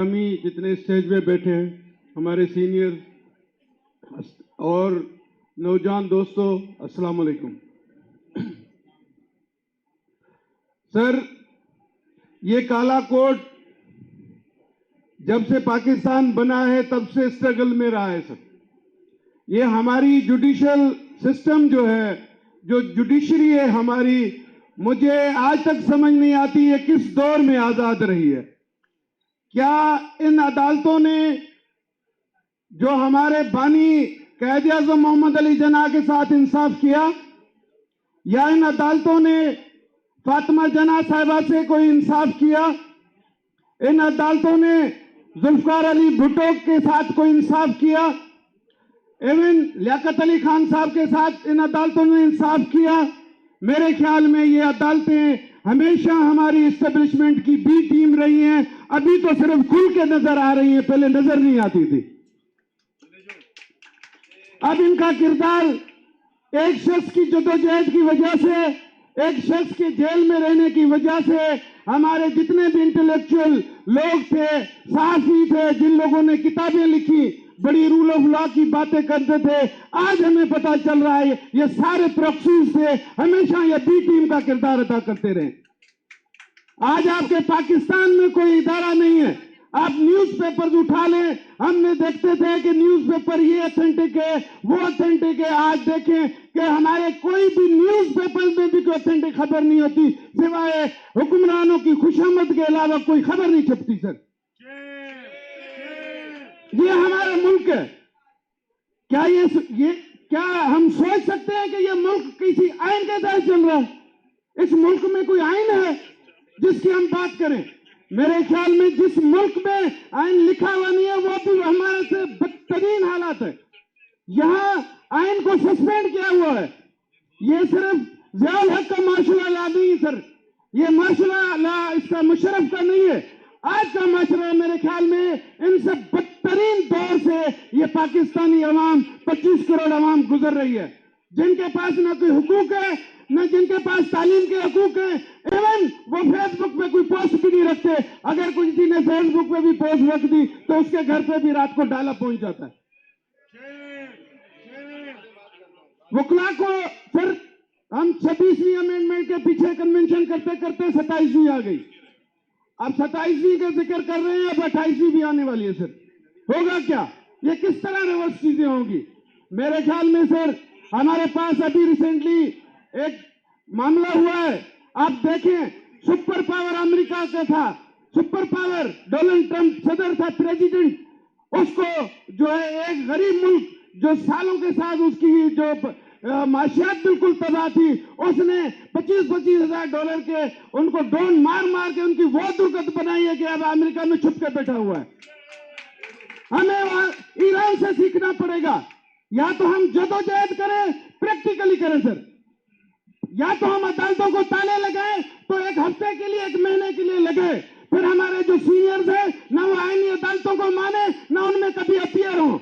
हामी जितने स्टेज पे बैठे हैं, हमारे सीनियर और नौजवान दोस्तों, अस्सलाम वालेकुम। सर, ये काला कोट जब से पाकिस्तान बना है तब से स्ट्रगल में रहा है सर। ये हमारी जुडिशियल सिस्टम जो है, जो जुडिशरी है हमारी, मुझे आज तक समझ नहीं आती है किस दौर में आजाद रही है। क्या इन अदालतों ने जो हमारे बानी कायदे आज़म मोहम्मद अली जना के साथ इंसाफ किया, या इन अदालतों ने फातिमा जना साहिबा से कोई इंसाफ किया? इन अदालतों ने जुल्फकार अली भुट्टो के साथ कोई इंसाफ किया? एवं लियाकत अली खान साहब के साथ इन अदालतों ने इंसाफ किया? मेरे ख्याल में ये अदालतें हमेशा हमारी इस्टेब्लिशमेंट की बी टीम रही हैं। अभी तो सिर्फ खुल के नजर आ रही हैं, पहले नजर नहीं आती थी। अब इनका किरदार एक शख्स की जदोजहद की वजह से, एक शख्स के जेल में रहने की वजह से, हमारे जितने भी इंटेलेक्चुअल लोग थे, सहाफी थे, जिन लोगों ने किताबें लिखी, बड़ी रूल ऑफ लॉ की बातें करते थे, आज हमें पता चल रहा है ये सारे प्रॉक्सीज से हमेशा ये बी टीम का किरदार अदा करते रहे। आज आपके पाकिस्तान में कोई इदारा नहीं है। आप न्यूज़पेपर्स उठा लें, हमने देखते थे कि न्यूज़पेपर ये ऑथेंटिक है, वो ऑथेंटिक है। आज देखें कि हमारे कोई भी न्यूज़पेपर में भी कोई ऑथेंटिक खबर नहीं होती, सिवाय हुक्मरानों की खुशामद के अलावा कोई खबर नहीं छपती। सर, ये हमारा मुल्क है। क्या ये क्या हम सोच सकते हैं कि ये मुल्क किसी आइन के तहत चल रहा है? इस मुल्क में कोई आइन है जिसकी हम बात करें? मेरे ख्याल में जिस मुल्क में आइन लिखा हुआ नहीं है वो भी हमारे से बदतरीन हालात है। यहाँ आइन को सस्पेंड किया हुआ है। ये सिर्फ ज़ियाउल हक का माशरा ला नहीं सर, ये माशरा ला इसका मुशर्रफ का नहीं है। आज का माशरा मेरे ख्याल में इनसे बदतरीन दौर से ये पाकिस्तानी अवाम, 25 करोड़ अवाम गुजर रही है, जिनके पास ना कोई हुकूक है, न जिनके पास तालीम के हकूक है। एवं वो फेसबुक पे कोई पोस्ट भी नहीं रखते। अगर किसी ने फेसबुक पे भी पोस्ट रख दी तो उसके घर पे भी रात को डाला पहुंच जाता है। वकला को फिर हम 26वीं अमेंडमेंट के पीछे कन्वेंशन करते करते 27वीं आ गई। अब 27वीं का जिक्र कर रहे हैं, अब 28वीं भी आने वाली है। सर, होगा क्या? ये किस तरह रिवर्स चीजें होंगी? मेरे ख्याल में सर, हमारे पास अभी रिसेंटली एक मामला हुआ है। आप देखें, सुपर पावर अमेरिका का था, सुपर पावर डोनाल्ड ट्रंप सदर था, प्रेसिडेंट, उसको जो है एक गरीब मुल्क जो सालों के साथ उसकी जो माशियात बिल्कुल तबाह थी, उसने 25-25 हजार डॉलर के उनको ड्रोन मार मार के उनकी वो दुर्गत बनाई है कि अब अमेरिका में छुप के बैठा हुआ है। हमें ईरान से सीखना पड़ेगा। या तो हम जदोजहद करें, प्रैक्टिकली करें सर, या तो हम अदालतों को ताले लगाएं तो एक हफ्ते के लिए, एक महीने के लिए लगे, फिर हमारे जो सीनियर्स हैं ना वो आईनी अदालतों को माने, ना उनमें कभी अपीयर हो।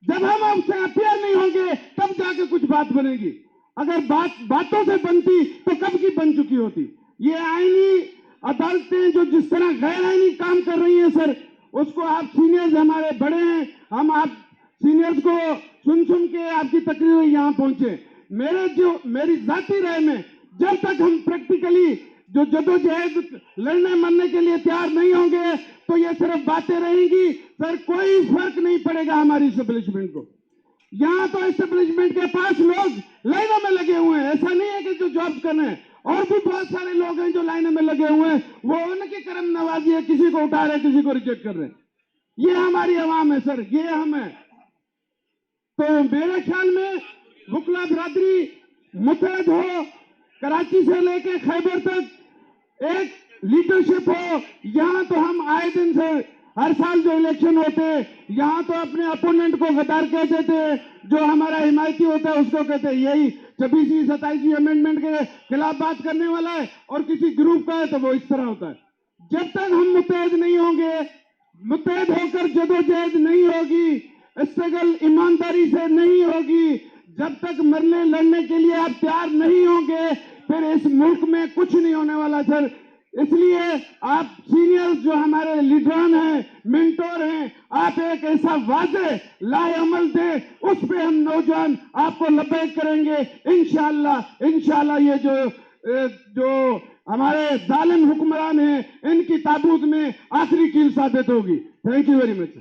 जब हम उससे अपीयर नहीं होंगे तब जाके कुछ बात बनेगी। अगर बातों से बनती तो कब की बन चुकी होती। ये आईनी अदालतें जो जिस तरह गैर आईनी काम कर रही हैं सर, उसको आप सीनियर्स हमारे बड़े हैं, हम आप सीनियर्स को सुन सुन के आपकी तकरीर यहां पहुंचे। मेरी जाती राय में, जब तक हम प्रैक्टिकली जो जदोजहद लड़ने मरने के लिए तैयार नहीं होंगे तो ये सिर्फ बातें रहेंगी सर, कोई फर्क नहीं पड़ेगा हमारी एस्टेब्लिशमेंट को। यहाँ तो एस्टेब्लिशमेंट के पास लोग लाइनों में लगे हुए हैं। ऐसा नहीं है कि जो जॉब कर रहे हैं, और भी बहुत सारे लोग हैं जो लाइनों में लगे हुए हैं, वो उनकी करम नवाजी है, किसी को उठा रहे हैं, किसी को रिजेक्ट कर रहे हैं। ये हमारी आवाम है सर, ये हम है। तो मेरे ख्याल में वकला बिरादरी मुतहद हो, कराची से लेके खैबर तक एक लीडरशिप हो। यहाँ तो हम आए दिन से हर साल जो इलेक्शन होते, यहाँ तो अपने अपोनेंट को गद्दार कहते थे, जो हमारा हिमायती होता है उसको कहते हैं यही 26वीं 27वीं अमेंडमेंट के खिलाफ बात करने वाला है, और किसी ग्रुप का है तो वो इस तरह होता है। जब तक हम मुतहद नहीं होंगे, मुतहद होकर जदोजहद नहीं होगी, स्ट्रगल ईमानदारी से नहीं होगी, जब तक मरने लड़ने के लिए आप तैयार नहीं होंगे, फिर इस मुल्क में कुछ नहीं होने वाला सर। इसलिए आप सीनियर जो हमारे लीडरान हैं, मेंटोर हैं, आप एक ऐसा वाजे लाएअमल थे, उस पे हम नौजवान आपको लबैक करेंगे इंशाअल्लाह। ये जो हमारे जालिम हुक्मरान हैं, इनकी ताबूत में आखिरी कील साबित होगी। Thank you very much.